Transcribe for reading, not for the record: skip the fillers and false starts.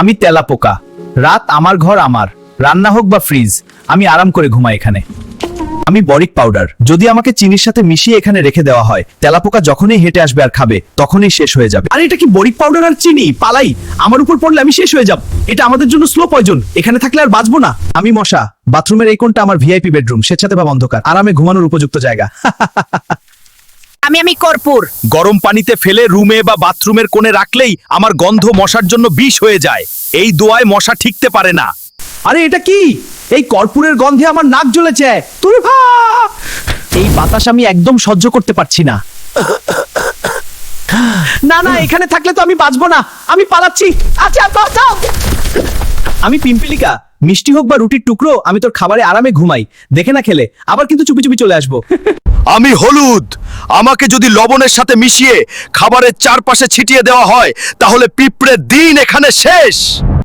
আমি তেলাপোকা, রাত আমার ঘর আমার, রান্না হোক বা ফ্রিজ, আমি আরাম করে ঘুমাই এখানে। আমি বরিক পাউডার, যদি আমাকে চিনির সাথে মিশিয়ে এখানে রেখে দেওয়া হয়, তেলাপোকা যখনই হেঁটে আসবে আর খাবে তখনই শেষ হয়ে যাবে। আরে এটা কি বরিক পাউডার আর চিনি? পালাই, আমার উপর পড়লে আমি শেষ হয়ে যাব। এটা আমাদের জন্য স্লো পয়জন, এখানে থাকলে আর বাঁচবো না। আমি মশা, বাথরুমের এই কোণটা আমার ভিআইপি বেডরুম, স্বেচ্ছাতে বা অন্ধকার, আরামে ঘুমানোর উপযুক্ত জায়গা। আমি কর্পূর। গরম পানিতে ফেলে রুমে বা বাথরুমের কোণে রাখলেই আমার গন্ধ মশার জন্য বিষ হয়ে যায়। এই দোয়ায় মশা ঠিকতে পারে না। আরে এটা কি? এই কর্পূরের গন্ধে আমার নাক জ্বলেছে। তুই এই বাতাস আমি একদম সহ্য করতে পারছি না। না না, এখানে থাকলে তো আমি বাঁচবো না, আমি পালাচ্ছি। আচ্ছা বাঁচাও। আমি পিম্পিলিকা, মিষ্টি হোক বা রুটির টুকরো, আমি তোর খাবারে আরামে ঘুমাই। দেখে না খেলে আবার কিন্তু চুপি চুপি চলে আসবো। আমি হলুদ, আমাকে যদি লবণের সাথে মিশিয়ে খাবারের চারপাশে ছিটিয়ে দেওয়া হয় তাহলে পিঁপড়ের দিন এখানে শেষ।